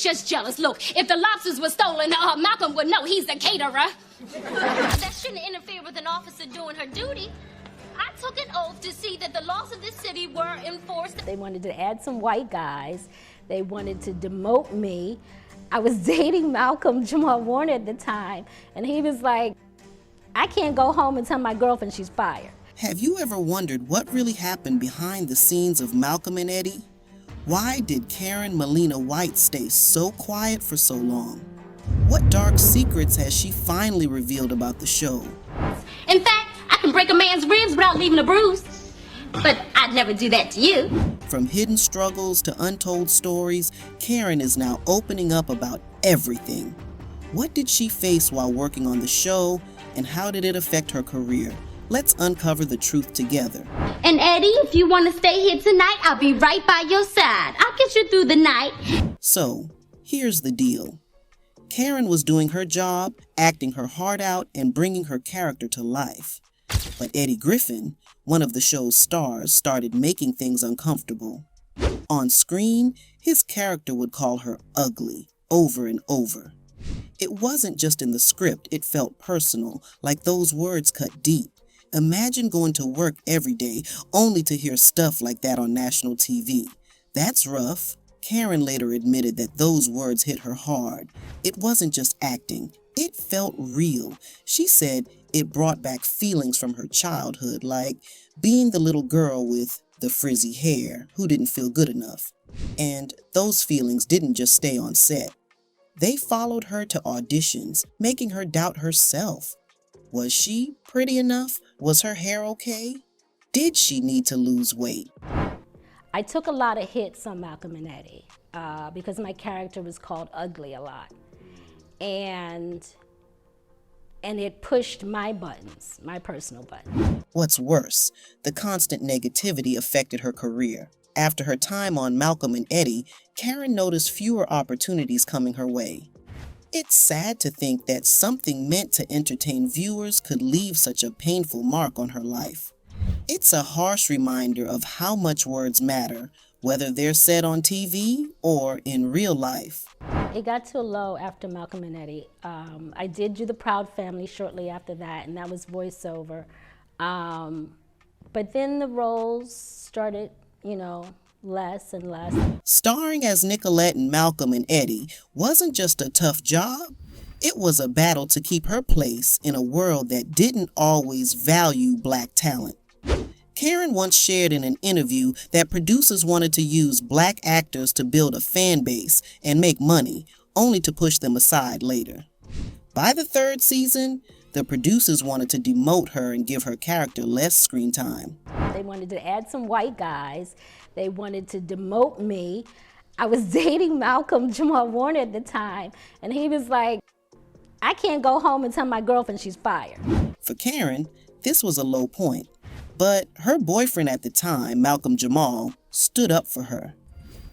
just jealous. Look, if the lobsters were stolen, Malcolm would know he's the caterer. That shouldn't interfere with an officer doing her duty. I took an oath to see that the laws of this city were enforced. They wanted to add some white guys. They wanted to demote me. I was dating Malcolm-Jamal Warner at the time, and he was like, I can't go home and tell my girlfriend she's fired. Have you ever wondered what really happened behind the scenes of Malcolm and Eddie? Why did Karen Malina White stay so quiet for so long? What dark secrets has she finally revealed about the show? In fact, I can break a man's ribs without leaving a bruise. But I'd never do that to you. From hidden struggles to untold stories, Karen is now opening up about everything. What did she face while working on the show, and how did it affect her career? Let's uncover the truth together. And Eddie, if you want to stay here tonight, I'll be right by your side. I'll get you through the night. So, here's the deal. Karen was doing her job, acting her heart out, and bringing her character to life. But Eddie Griffin, one of the show's stars, started making things uncomfortable. On screen, his character would call her ugly over and over. It wasn't just in the script, it felt personal, like those words cut deep. Imagine going to work every day only to hear stuff like that on national TV. That's rough. Karen later admitted that those words hit her hard. It wasn't just acting. It felt real. She said it brought back feelings from her childhood, like being the little girl with the frizzy hair who didn't feel good enough. And those feelings didn't just stay on set. They followed her to auditions, making her doubt herself. Was she pretty enough? Was her hair okay? Did she need to lose weight? I took a lot of hits on Malcolm and Eddie because my character was called ugly a lot. And it pushed my buttons, my personal buttons. What's worse, the constant negativity affected her career. After her time on Malcolm and Eddie, Karen noticed fewer opportunities coming her way. It's sad to think that something meant to entertain viewers could leave such a painful mark on her life. It's a harsh reminder of how much words matter, whether they're said on TV or in real life. It got to a low after Malcolm and Eddie. I did do The Proud Family shortly after that, and that was voiceover. But then the roles started, less and less. Starring as Nicolette in Malcolm and Eddie wasn't just a tough job. It was a battle to keep her place in a world that didn't always value black talent. Karen once shared in an interview that producers wanted to use black actors to build a fan base and make money, only to push them aside later. By the third season, the producers wanted to demote her and give her character less screen time. They wanted to add some white guys. They wanted to demote me. I was dating Malcolm-Jamal Warner at the time, and he was like, I can't go home and tell my girlfriend she's fired. For Karen, this was a low point. But her boyfriend at the time, Malcolm-Jamal, stood up for her.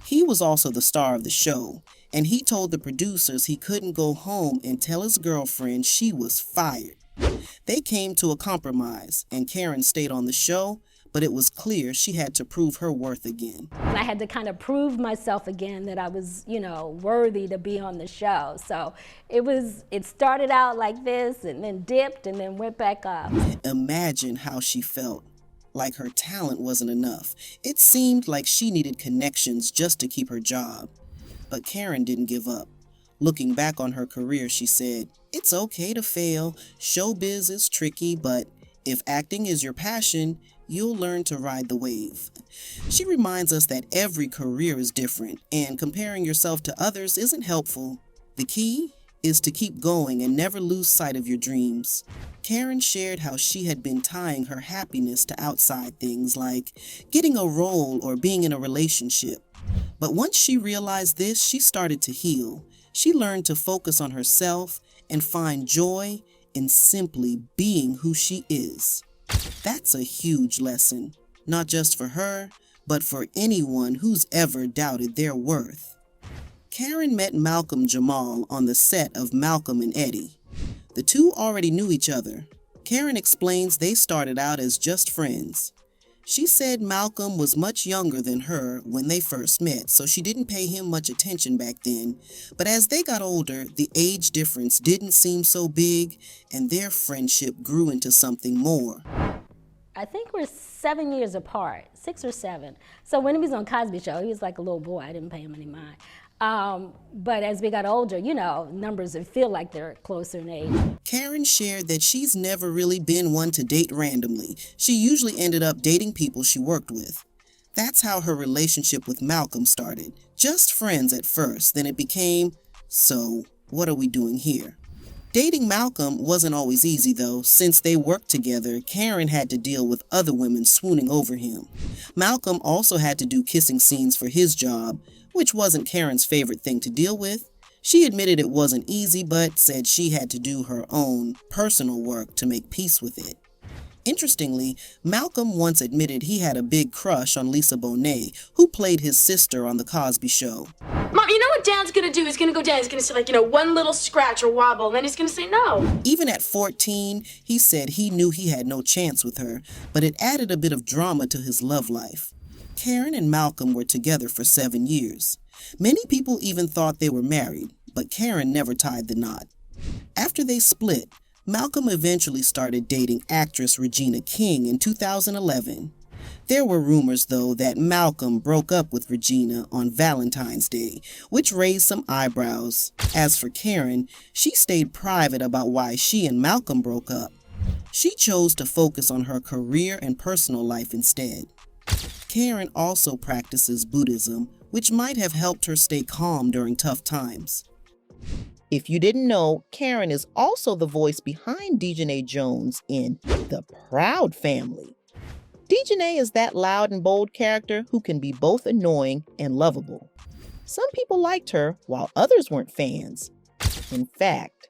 He was also the star of the show, and he told the producers he couldn't go home and tell his girlfriend she was fired. They came to a compromise, and Karen stayed on the show, but it was clear she had to prove her worth again. I had to kind of prove myself again that I was, worthy to be on the show. So it started out like this and then dipped and then went back up. Imagine how she felt, like her talent wasn't enough. It seemed like she needed connections just to keep her job. But Karen didn't give up. Looking back on her career, she said, "It's okay to fail. Showbiz is tricky, but if acting is your passion, you'll learn to ride the wave." She reminds us that every career is different, and comparing yourself to others isn't helpful. The key is to keep going and never lose sight of your dreams. Karen shared how she had been tying her happiness to outside things like getting a role or being in a relationship. But once she realized this, she started to heal. She learned to focus on herself and find joy in simply being who she is. That's a huge lesson, not just for her, but for anyone who's ever doubted their worth. Karen met Malcolm-Jamal on the set of Malcolm and Eddie. The two already knew each other. Karen explains they started out as just friends. She said Malcolm was much younger than her when they first met, so she didn't pay him much attention back then. But as they got older, the age difference didn't seem so big, and their friendship grew into something more. I think we're 7 years apart, 6 or 7. So when he was on Cosby Show, he was like a little boy. I didn't pay him any mind. But as we got older, you know, numbers that feel like they're closer in age. Karen shared that she's never really been one to date randomly. She usually ended up dating people she worked with. That's how her relationship with Malcolm started. Just friends at first, then it became, so what are we doing here? Dating Malcolm wasn't always easy though. Since they worked together, Karen had to deal with other women swooning over him. Malcolm also had to do kissing scenes for his job, which wasn't Karen's favorite thing to deal with. She admitted it wasn't easy, but said she had to do her own personal work to make peace with it. Interestingly, Malcolm once admitted he had a big crush on Lisa Bonet, who played his sister on The Cosby Show. Mom, you know what Dan's gonna do? He's gonna go down, he's gonna say like, one little scratch or wobble, and then he's gonna say no. Even at 14, he said he knew he had no chance with her, but it added a bit of drama to his love life. Karen and Malcolm were together for 7 years. Many people even thought they were married, but Karen never tied the knot. After they split, Malcolm eventually started dating actress Regina King in 2011. There were rumors, though, that Malcolm broke up with Regina on Valentine's Day, which raised some eyebrows. As for Karen, she stayed private about why she and Malcolm broke up. She chose to focus on her career and personal life instead. Karen also practices Buddhism, which might have helped her stay calm during tough times. If you didn't know, Karen is also the voice behind Dejanay Jones in The Proud Family. Dejanay is that loud and bold character who can be both annoying and lovable. Some people liked her, while others weren't fans. In fact,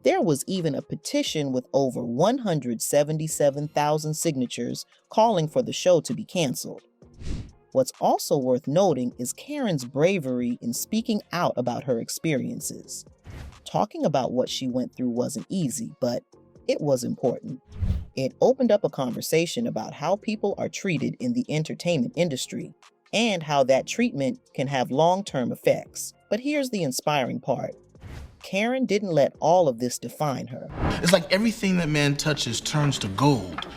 there was even a petition with over 177,000 signatures calling for the show to be canceled. What's also worth noting is Karen's bravery in speaking out about her experiences. Talking about what she went through wasn't easy, but it was important. It opened up a conversation about how people are treated in the entertainment industry and how that treatment can have long-term effects. But here's the inspiring part. Karen didn't let all of this define her. It's like everything that man touches turns to gold.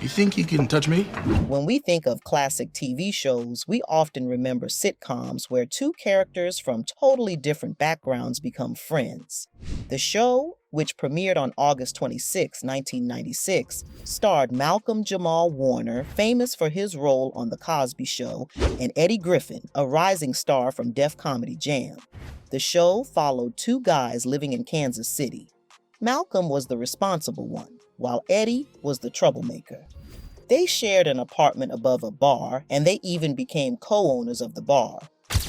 You think he can touch me? When we think of classic TV shows, we often remember sitcoms where two characters from totally different backgrounds become friends. The show, which premiered on August 26, 1996, starred Malcolm-Jamal Warner, famous for his role on The Cosby Show, and Eddie Griffin, a rising star from Def Comedy Jam. The show followed two guys living in Kansas City. Malcolm was the responsible one, while Eddie was the troublemaker. They shared an apartment above a bar, and they even became co-owners of the bar.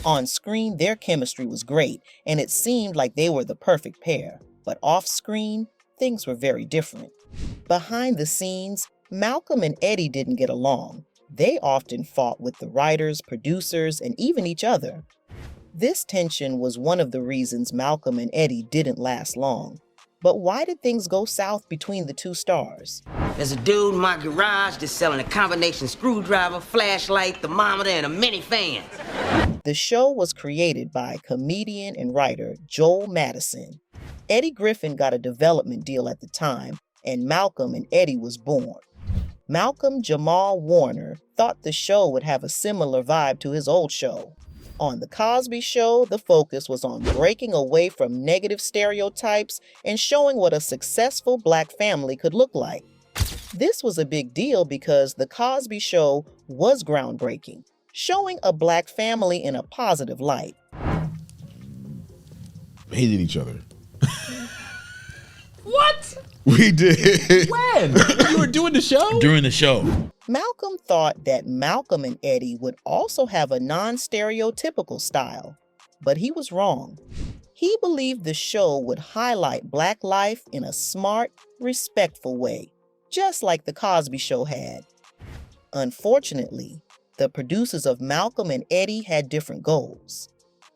On screen, their chemistry was great, and it seemed like they were the perfect pair. But off-screen, things were very different. Behind the scenes, Malcolm and Eddie didn't get along. They often fought with the writers, producers, and even each other. This tension was one of the reasons Malcolm and Eddie didn't last long. But why did things go south between the two stars? There's a dude in my garage that's selling a combination screwdriver, flashlight, thermometer, and a mini fan. The show was created by comedian and writer Joel Madison. Eddie Griffin got a development deal at the time, and Malcolm and Eddie was born. Malcolm-Jamal Warner thought the show would have a similar vibe to his old show. On The Cosby Show, the focus was on breaking away from negative stereotypes and showing what a successful Black family could look like. This was a big deal because The Cosby Show was groundbreaking, showing a Black family in a positive light. Hated each other. What? We did. When? You were doing the show? During the show. Malcolm thought that Malcolm and Eddie would also have a non-stereotypical style, but he was wrong. He believed the show would highlight Black life in a smart, respectful way, just like The Cosby Show had. Unfortunately, the producers of Malcolm and Eddie had different goals.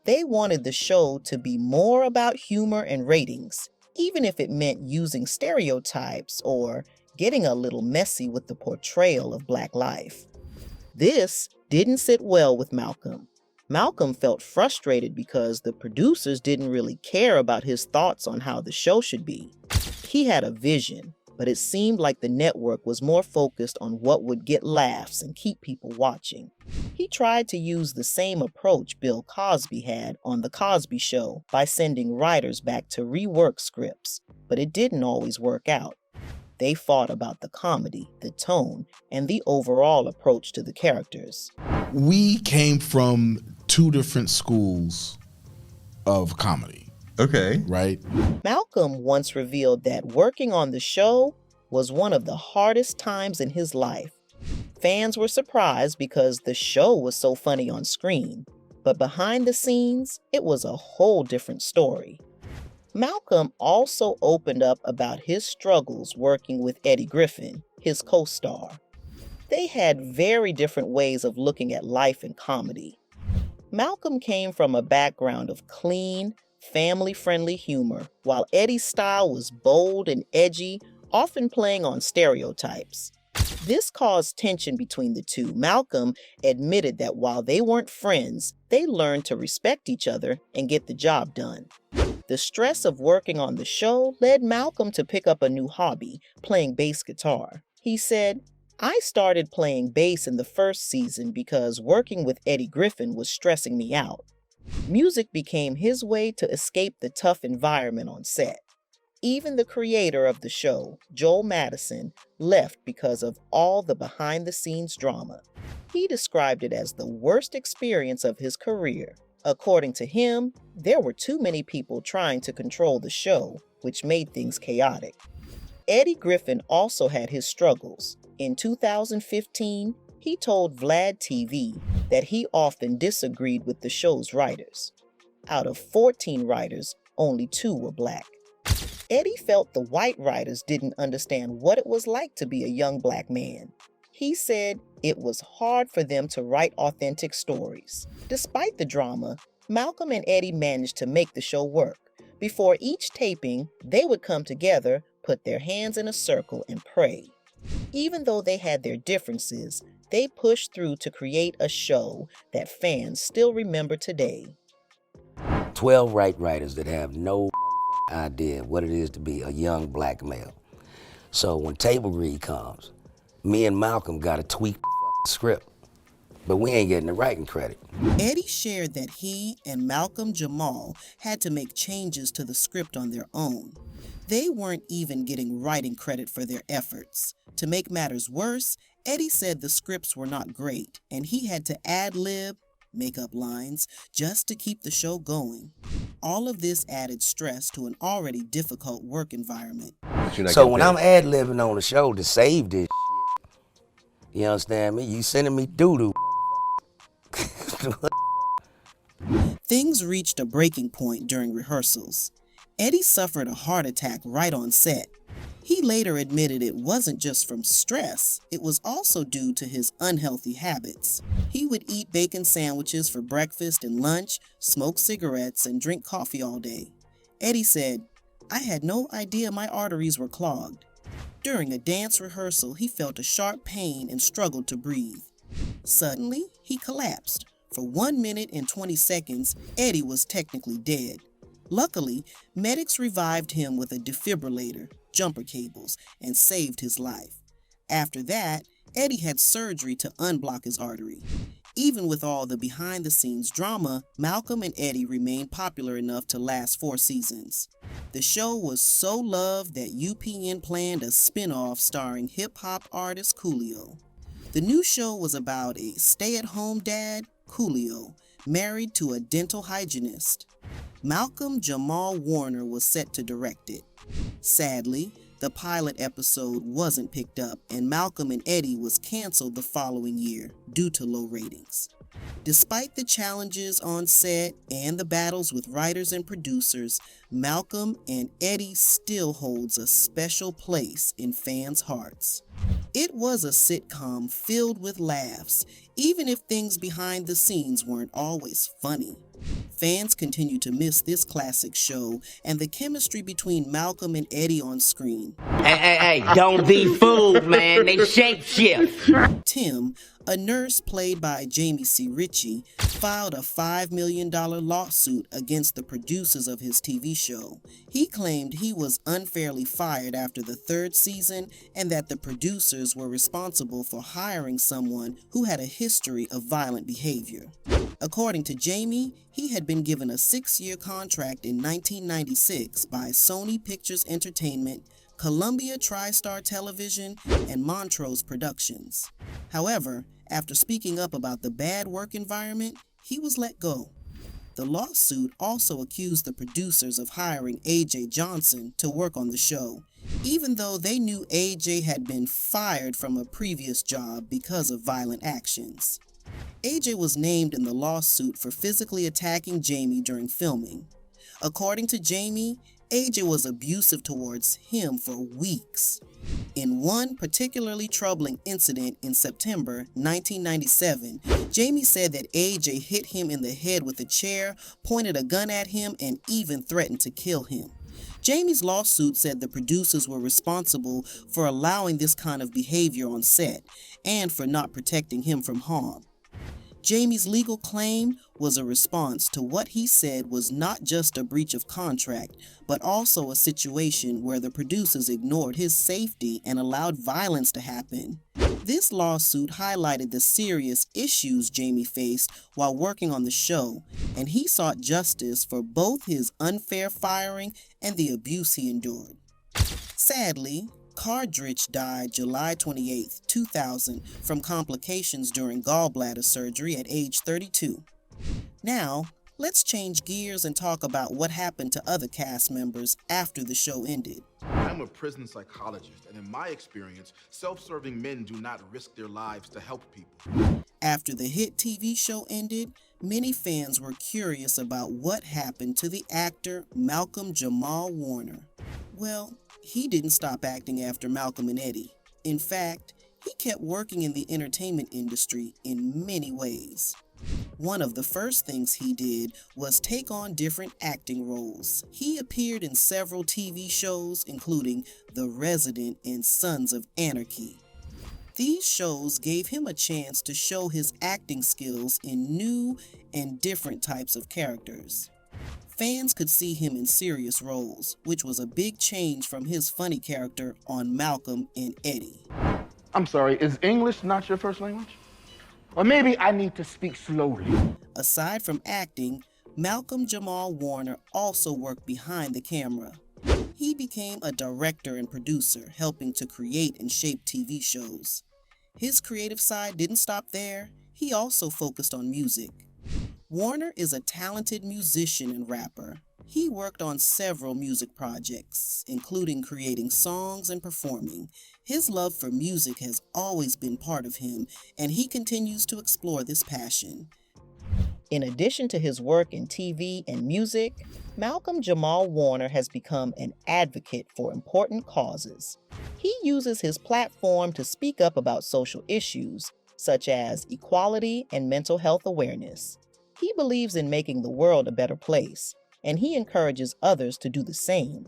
They wanted the show to be more about humor and ratings, even if it meant using stereotypes or getting a little messy with the portrayal of Black life. This didn't sit well with Malcolm. Malcolm felt frustrated because the producers didn't really care about his thoughts on how the show should be. He had a vision, but it seemed like the network was more focused on what would get laughs and keep people watching. He tried to use the same approach Bill Cosby had on The Cosby Show by sending writers back to rework scripts, but it didn't always work out. They fought about the comedy, the tone, and the overall approach to the characters. We came from two different schools of comedy. Okay. Right? Malcolm once revealed that working on the show was one of the hardest times in his life. Fans were surprised because the show was so funny on screen, but behind the scenes, it was a whole different story. Malcolm also opened up about his struggles working with Eddie Griffin, his co-star. They had very different ways of looking at life and comedy. Malcolm came from a background of clean, family-friendly humor, while Eddie's style was bold and edgy, often playing on stereotypes. This caused tension between the two. Malcolm admitted that while they weren't friends, they learned to respect each other and get the job done. The stress of working on the show led Malcolm to pick up a new hobby, playing bass guitar. He said, "I started playing bass in the first season because working with Eddie Griffin was stressing me out. Music became his way to escape the tough environment on set." Even the creator of the show, Joel Madison, left because of all the behind-the-scenes drama. He described it as the worst experience of his career. According to him, there were too many people trying to control the show, which made things chaotic. Eddie Griffin also had his struggles. In 2015, he told Vlad TV that he often disagreed with the show's writers. Out of 14 writers, only 2 were black. Eddie felt the white writers didn't understand what it was like to be a young black man. He said it was hard for them to write authentic stories. Despite the drama, Malcolm and Eddie managed to make the show work. Before each taping, they would come together, put their hands in a circle, and pray. Even though they had their differences, they pushed through to create a show that fans still remember today. 12 writers that have no idea what it is to be a young black male. So when table read comes, me and Malcolm got to tweak the script, but we ain't getting the writing credit. Eddie shared that he and Malcolm-Jamal had to make changes to the script on their own. They weren't even getting writing credit for their efforts. To make matters worse, Eddie said the scripts were not great, and he had to ad-lib, make up lines, just to keep the show going. All of this added stress to an already difficult work environment. So when I'm ad-libbing on the show to save this you understand me? You sending me doo-doo. Things reached a breaking point during rehearsals. Eddie suffered a heart attack right on set. He later admitted it wasn't just from stress, it was also due to his unhealthy habits. He would eat bacon sandwiches for breakfast and lunch, smoke cigarettes, and drink coffee all day. Eddie said, "I had no idea my arteries were clogged." During a dance rehearsal, he felt a sharp pain and struggled to breathe. Suddenly, he collapsed. For 1 minute and 20 seconds, Eddie was technically dead. Luckily, medics revived him with a defibrillator, jumper cables, and saved his life. After that, Eddie had surgery to unblock his artery. Even with all the behind-the-scenes drama, Malcolm and Eddie remained popular enough to last 4 seasons. The show was so loved that UPN planned a spin-off starring hip-hop artist Coolio. The new show was about a stay-at-home dad, Coolio, married to a dental hygienist. Malcolm-Jamal Warner was set to direct it. Sadly, the pilot episode wasn't picked up, and Malcolm and Eddie was canceled the following year due to low ratings. Despite the challenges on set and the battles with writers and producers, Malcolm and Eddie still holds a special place in fans' hearts. It was a sitcom filled with laughs, even if things behind the scenes weren't always funny. Fans continue to miss this classic show and the chemistry between Malcolm and Eddie on screen. Hey, don't be fooled, man. They shapeshift. Tim, a nurse played by Jamie C. Ritchie, filed a $5 million lawsuit against the producers of his TV show. He claimed he was unfairly fired after the third season and that the producers were responsible for hiring someone who had a history of violent behavior. According to Jamie, he had been given a 6-year contract in 1996 by Sony Pictures Entertainment, Columbia TriStar Television, and Montrose Productions. However, after speaking up about the bad work environment, he was let go. The lawsuit also accused the producers of hiring A.J. Johnson to work on the show, even though they knew A.J. had been fired from a previous job because of violent actions. A.J. was named in the lawsuit for physically attacking Jamie during filming. According to Jamie, A.J. was abusive towards him for weeks. In one particularly troubling incident in September 1997, Jamie said that A.J. hit him in the head with a chair, pointed a gun at him, and even threatened to kill him. Jamie's lawsuit said the producers were responsible for allowing this kind of behavior on set and for not protecting him from harm. Jamie's legal claim was a response to what he said was not just a breach of contract, but also a situation where the producers ignored his safety and allowed violence to happen. This lawsuit highlighted the serious issues Jamie faced while working on the show, and he sought justice for both his unfair firing and the abuse he endured. Sadly, Cardrich died July 28, 2000 from complications during gallbladder surgery at age 32. Now, let's change gears and talk about what happened to other cast members after the show ended. I'm a prison psychologist, and in my experience, self-serving men do not risk their lives to help people. After the hit TV show ended, many fans were curious about what happened to the actor Malcolm-Jamal Warner. Well, he didn't stop acting after Malcolm and Eddie. In fact, he kept working in the entertainment industry in many ways. One of the first things he did was take on different acting roles. He appeared in several TV shows, including The Resident and Sons of Anarchy. These shows gave him a chance to show his acting skills in new and different types of characters. Fans could see him in serious roles, which was a big change from his funny character on Malcolm and Eddie. I'm sorry, is English not your first language? Or maybe I need to speak slowly. Aside from acting, Malcolm-Jamal Warner also worked behind the camera. He became a director and producer, helping to create and shape TV shows. His creative side didn't stop there. He also focused on music. Warner is a talented musician and rapper. He worked on several music projects, including creating songs and performing. His love for music has always been part of him, and he continues to explore this passion. In addition to his work in TV and music, Malcolm-Jamal Warner has become an advocate for important causes. He uses his platform to speak up about social issues, such as equality and mental health awareness. He believes in making the world a better place, and he encourages others to do the same.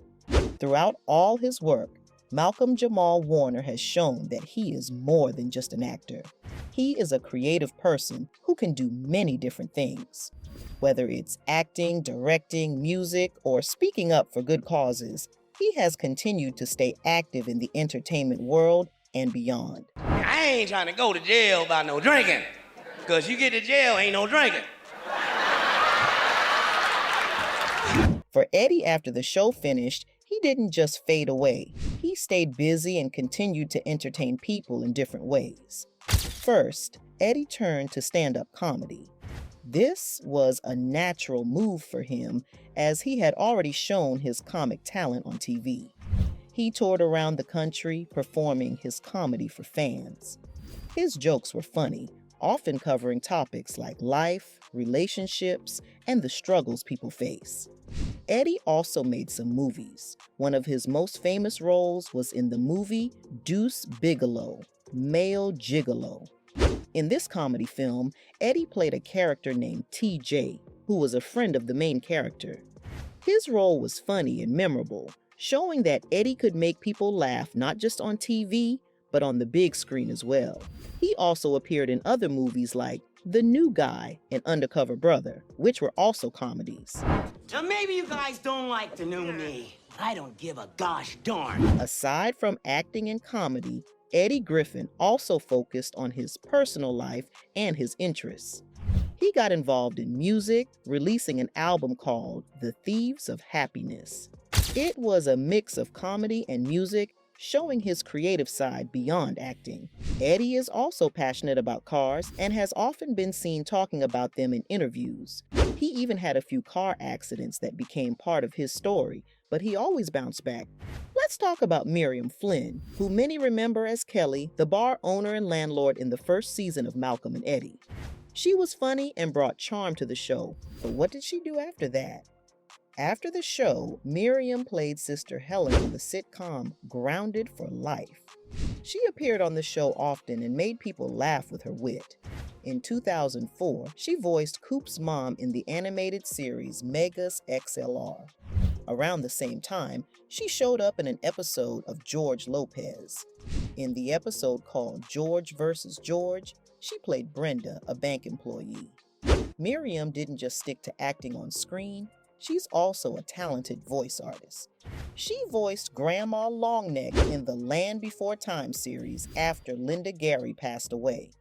Throughout all his work, Malcolm-Jamal Warner has shown that he is more than just an actor. He is a creative person who can do many different things. Whether it's acting, directing, music, or speaking up for good causes, he has continued to stay active in the entertainment world and beyond. I ain't trying to go to jail by no drinking, because you get to jail, ain't no drinking. For Eddie, after the show finished, he didn't just fade away. He stayed busy and continued to entertain people in different ways. First, Eddie turned to stand-up comedy. This was a natural move for him, as he had already shown his comic talent on TV. He toured around the country, performing his comedy for fans. His jokes were funny, often covering topics like life, relationships, and the struggles people face. Eddie also made some movies. One of his most famous roles was in the movie Deuce Bigalow, Male Gigolo. In this comedy film, Eddie played a character named TJ, who was a friend of the main character. His role was funny and memorable, showing that Eddie could make people laugh not just on TV, but on the big screen as well. He also appeared in other movies like The New Guy and Undercover Brother, which were also comedies. So maybe you guys don't like the new me. I don't give a gosh darn. Aside from acting and comedy, Eddie Griffin also focused on his personal life and his interests. He got involved in music, releasing an album called The Thieves of Happiness. It was a mix of comedy and music, showing his creative side beyond acting. Eddie is also passionate about cars and has often been seen talking about them in interviews. He even had a few car accidents that became part of his story, but he always bounced back. Let's talk about Miriam Flynn, who many remember as Kelly, the bar owner and landlord in the first season of Malcolm and Eddie. She was funny and brought charm to the show, but what did she do after that? After the show, Miriam played Sister Helen in the sitcom Grounded for Life. She appeared on the show often and made people laugh with her wit. In 2004, she voiced Coop's mom in the animated series Megas XLR. Around the same time, she showed up in an episode of George Lopez. In the episode called George vs. George, she played Brenda, a bank employee. Miriam didn't just stick to acting on screen, she's also a talented voice artist. She voiced Grandma Longneck in the Land Before Time series after Linda Gary passed away.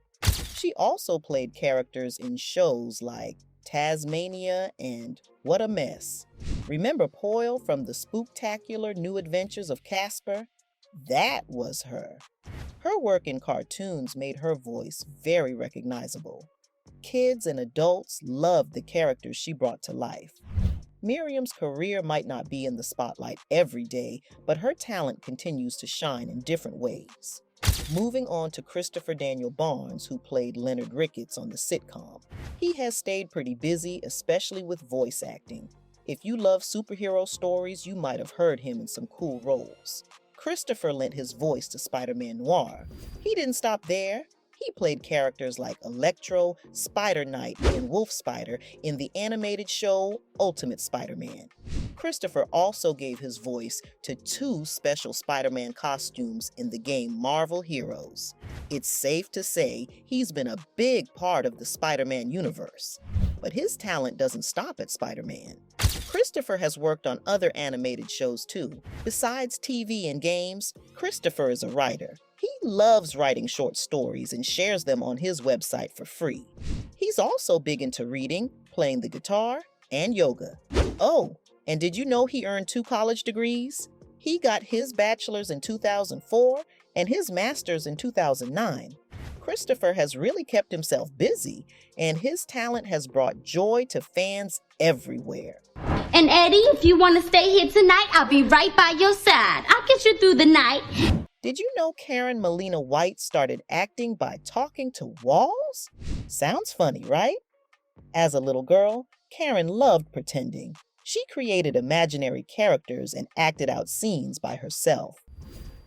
She also played characters in shows like Tasmania and What a Mess. Remember Poyle from the spooktacular New Adventures of Casper? That was her. Her work in cartoons made her voice very recognizable. Kids and adults loved the characters she brought to life. Miriam's career might not be in the spotlight every day, but her talent continues to shine in different ways. Moving on to Christopher Daniel Barnes, who played Leonard Ricketts on the sitcom. He has stayed pretty busy, especially with voice acting. If you love superhero stories, you might have heard him in some cool roles. Christopher lent his voice to Spider-Man Noir. He didn't stop there. He played characters like Electro, Spider-Knight, and Wolf Spider in the animated show Ultimate Spider-Man. Christopher also gave his voice to 2 special Spider-Man costumes in the game Marvel Heroes. It's safe to say he's been a big part of the Spider-Man universe. But his talent doesn't stop at Spider-Man. Christopher has worked on other animated shows too. Besides TV and games, Christopher is a writer. He loves writing short stories and shares them on his website for free. He's also big into reading, playing the guitar, and yoga. Oh, and did you know he earned 2 college degrees? He got his bachelor's in 2004 and his master's in 2009. Christopher has really kept himself busy, and his talent has brought joy to fans everywhere. And Eddie, if you want to stay here tonight, I'll be right by your side. I'll get you through the night. Did you know Karen Malina White started acting by talking to walls? Sounds funny, right? As a little girl, Karen loved pretending. She created imaginary characters and acted out scenes by herself.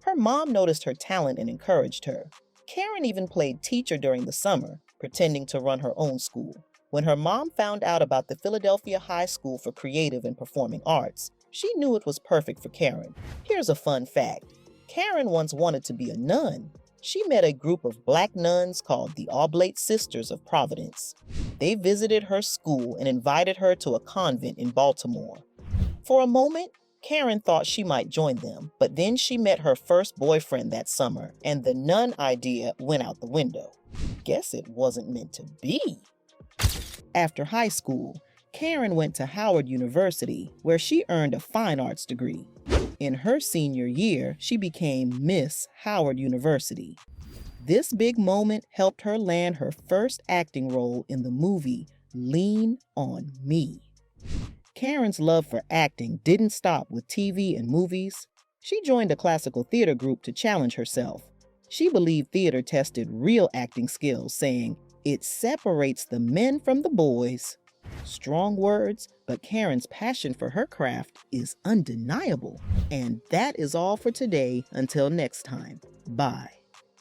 Her mom noticed her talent and encouraged her. Karen even played teacher during the summer, pretending to run her own school. When her mom found out about the Philadelphia High School for Creative and Performing Arts, she knew it was perfect for Karen. Here's a fun fact. Karen once wanted to be a nun. She met a group of black nuns called the Oblate Sisters of Providence. They visited her school and invited her to a convent in Baltimore. For a moment, Karen thought she might join them, but then she met her first boyfriend that summer, and the nun idea went out the window. Guess it wasn't meant to be. After high school, Karen went to Howard University, where she earned a fine arts degree. In her senior year, she became Miss Howard University. This big moment helped her land her first acting role in the movie Lean on Me. Karen's love for acting didn't stop with TV and movies. She joined a classical theater group to challenge herself. She believed theater tested real acting skills, saying, "It separates the men from the boys." Strong words, but Karen's passion for her craft is undeniable. And that is all for today. Until next time, bye.